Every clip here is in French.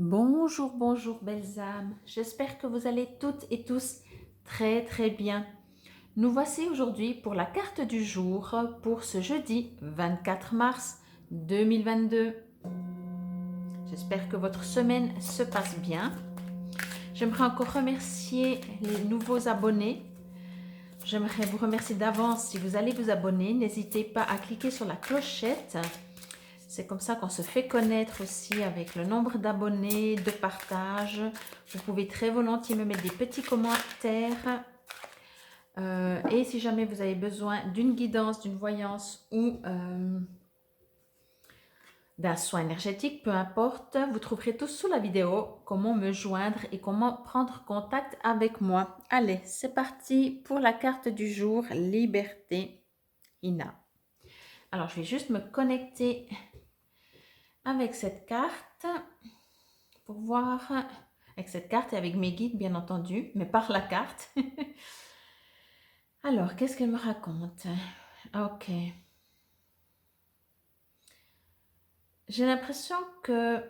Bonjour, bonjour belles âmes. J'espère que vous allez toutes et tous très très bien. Nous voici aujourd'hui pour la carte du jour pour ce jeudi 24 mars 2022. J'espère que votre semaine se passe bien. J'aimerais encore remercier les nouveaux abonnés. J'aimerais vous remercier d'avance si vous allez vous abonner. N'hésitez pas à cliquer sur la clochette. C'est comme ça qu'on se fait connaître aussi avec le nombre d'abonnés, de partages. Vous pouvez très volontiers me mettre des petits commentaires. Et si jamais vous avez besoin d'une guidance, d'une voyance ou d'un soin énergétique, peu importe, vous trouverez tout sous la vidéo comment me joindre et comment prendre contact avec moi. Allez, c'est parti pour la carte du jour, Liberté, Ina. Alors, je vais juste me connecter avec cette carte pour voir, avec cette carte et avec mes guides bien entendu, mais par la carte. Alors, qu'est-ce qu'elle me raconte? Ok. J'ai l'impression que,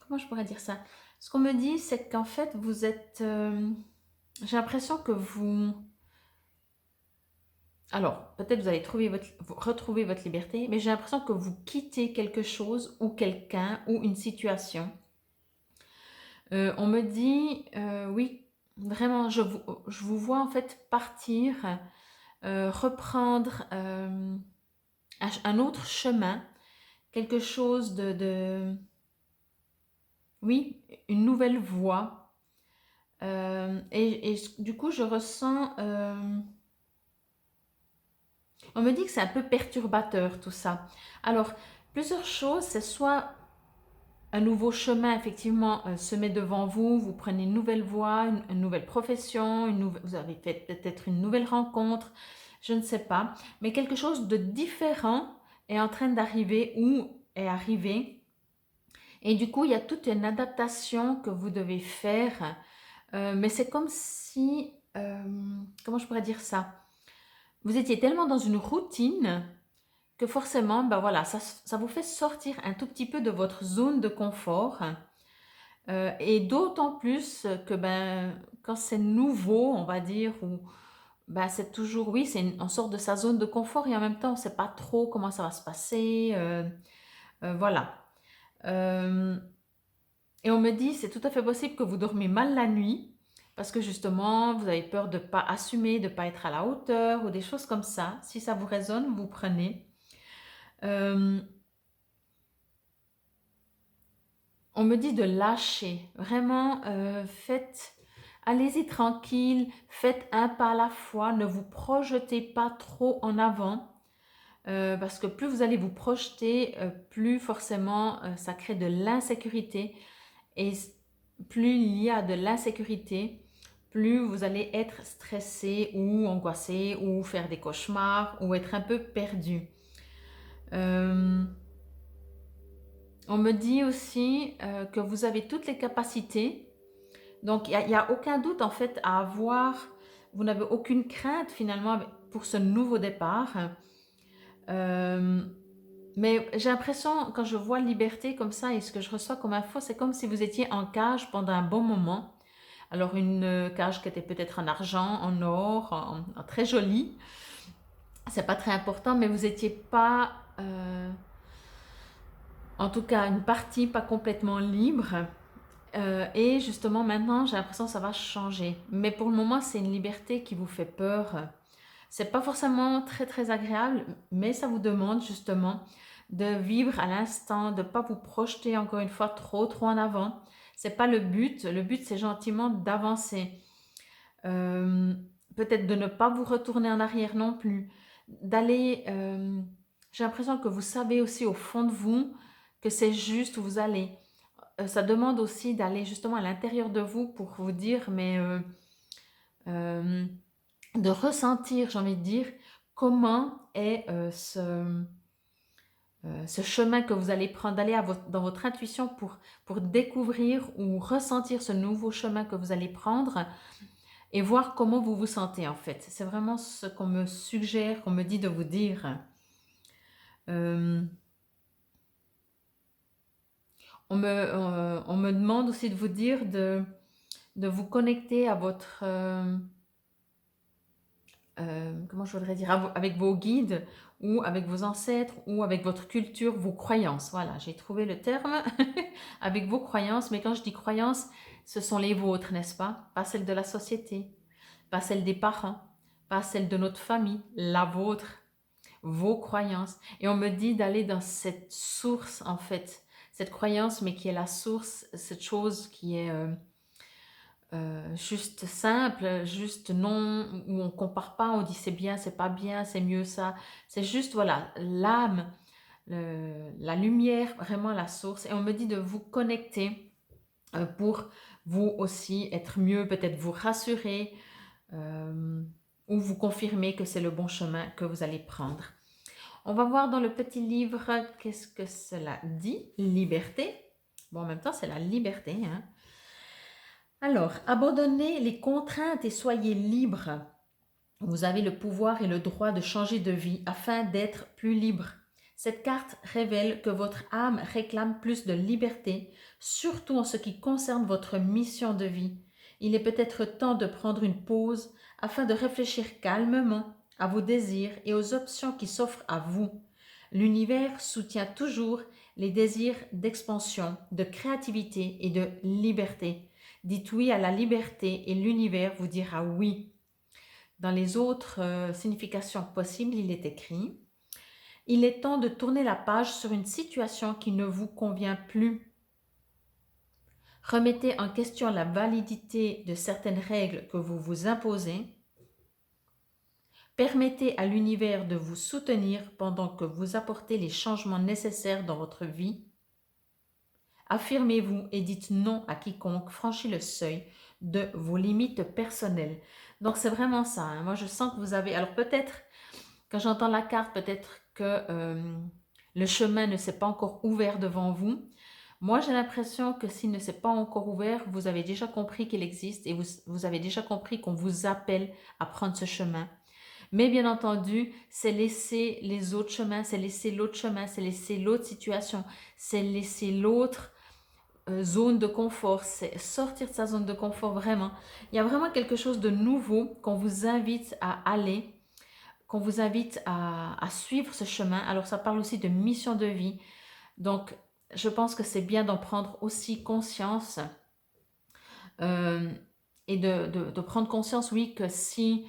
comment je pourrais dire ça? Ce qu'on me dit, c'est qu'en fait, vous êtes, j'ai l'impression que vous, alors, peut-être vous allez retrouver votre liberté, mais j'ai l'impression que vous quittez quelque chose ou quelqu'un ou une situation. On me dit, oui, vraiment, je vous vois en fait partir, reprendre un autre chemin, quelque chose oui, une nouvelle voie. Et du coup, je ressens, on me dit que c'est un peu perturbateur tout ça. Alors, plusieurs choses, c'est soit un nouveau chemin, effectivement, se met devant vous, vous prenez une nouvelle voie, une nouvelle profession, vous avez fait peut-être une nouvelle rencontre, je ne sais pas, mais quelque chose de différent est en train d'arriver ou est arrivé. Et du coup, il y a toute une adaptation que vous devez faire, mais c'est comme si, comment je pourrais dire ça? Vous étiez tellement dans une routine que forcément, ben voilà, ça vous fait sortir un tout petit peu de votre zone de confort. Et d'autant plus que ben, quand c'est nouveau, on va dire, ou ben, c'est toujours, oui, on sort de sa zone de confort et en même temps, on ne sait pas trop comment ça va se passer. Voilà. Euh, et on me dit, c'est tout à fait possible que vous dormez mal la nuit parce que justement, vous avez peur de ne pas assumer, de ne pas être à la hauteur ou des choses comme ça. Si ça vous résonne, vous prenez. Euh, on me dit de lâcher. Vraiment, allez-y tranquille, faites un pas à la fois, ne vous projetez pas trop en avant. Parce que plus vous allez vous projeter, plus forcément ça crée de l'insécurité. Et plus il y a de l'insécurité, plus vous allez être stressé ou angoissé ou faire des cauchemars ou être un peu perdu. Euh, on me dit aussi que vous avez toutes les capacités. Donc, il n'y a aucun doute en fait à avoir. Vous n'avez aucune crainte finalement pour ce nouveau départ. Euh, mais j'ai l'impression, quand je vois liberté comme ça et ce que je reçois comme info, c'est comme si vous étiez en cage pendant un bon moment. Alors, une cage qui était peut-être en argent, en or, en très jolie. C'est pas très important, mais vous n'étiez pas, en tout cas, une partie pas complètement libre. Et justement, maintenant, j'ai l'impression que ça va changer. Mais pour le moment, c'est une liberté qui vous fait peur. C'est pas forcément très très agréable, mais ça vous demande justement de vivre à l'instant, de pas vous projeter encore une fois trop en avant. C'est pas le but. Le but, c'est gentiment d'avancer. Euh, Peut-être de ne pas vous retourner en arrière non plus. D'aller. J'ai l'impression que vous savez aussi au fond de vous que c'est juste où vous allez. Ça demande aussi d'aller justement à l'intérieur de vous pour vous dire, mais euh, de ressentir, j'ai envie de dire, comment est ce chemin que vous allez prendre, d'aller dans votre intuition pour découvrir ou ressentir ce nouveau chemin que vous allez prendre et voir comment vous vous sentez en fait. C'est vraiment ce qu'on me suggère, qu'on me dit de vous dire. Euh, On me demande aussi de vous dire de vous connecter à votre, comment je voudrais dire, avec vos guides ou avec vos ancêtres ou avec votre culture, vos croyances. Voilà, j'ai trouvé le terme avec vos croyances. Mais quand je dis croyances, ce sont les vôtres, n'est-ce pas? Pas celles de la société, pas celles des parents, pas celles de notre famille, la vôtre, vos croyances. Et on me dit d'aller dans cette source, en fait, cette croyance, mais qui est la source, cette chose qui est juste simple, juste non, où on compare pas, on dit c'est bien, c'est pas bien, c'est mieux ça. C'est juste, voilà, l'âme, la lumière, vraiment la source. Et on me dit de vous connecter pour vous aussi être mieux, peut-être vous rassurer euh, ou vous confirmer que c'est le bon chemin que vous allez prendre. On va voir dans le petit livre qu'est-ce que cela dit. Liberté. Bon, en même temps, c'est la liberté. Hein. Alors, abandonnez les contraintes et soyez libres. Vous avez le pouvoir et le droit de changer de vie afin d'être plus libre. Cette carte révèle que votre âme réclame plus de liberté, surtout en ce qui concerne votre mission de vie. Il est peut-être temps de prendre une pause afin de réfléchir calmement à vos désirs et aux options qui s'offrent à vous. L'univers soutient toujours les désirs d'expansion, de créativité et de liberté. Dites oui à la liberté et l'univers vous dira oui. Dans les autres significations possibles, il est écrit « Il est temps de tourner la page sur une situation qui ne vous convient plus. Remettez en question la validité de certaines règles que vous vous imposez. Permettez à l'univers de vous soutenir pendant que vous apportez les changements nécessaires dans votre vie. Affirmez-vous et dites non à quiconque franchit le seuil de vos limites personnelles. » Donc c'est vraiment ça. Hein. Moi je sens que vous avez... Alors peut-être, quand j'entends la carte, peut-être que le chemin ne s'est pas encore ouvert devant vous. Moi j'ai l'impression que s'il ne s'est pas encore ouvert, vous avez déjà compris qu'il existe et vous avez déjà compris qu'on vous appelle à prendre ce chemin. Mais bien entendu, c'est laisser les autres chemins, c'est laisser l'autre chemin, c'est laisser l'autre situation, c'est laisser l'autre zone de confort, c'est sortir de sa zone de confort vraiment. Il y a vraiment quelque chose de nouveau qu'on vous invite à aller, qu'on vous invite à suivre ce chemin. Alors ça parle aussi de mission de vie. Donc je pense que c'est bien d'en prendre aussi conscience et de prendre conscience, oui, que si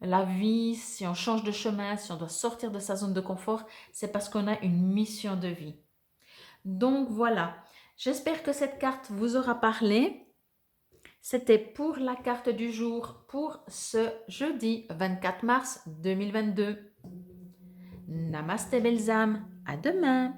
la vie, si on change de chemin, si on doit sortir de sa zone de confort, c'est parce qu'on a une mission de vie. Donc voilà, j'espère que cette carte vous aura parlé. C'était pour la carte du jour pour ce jeudi 24 mars 2022. Namasté belles âmes, à demain.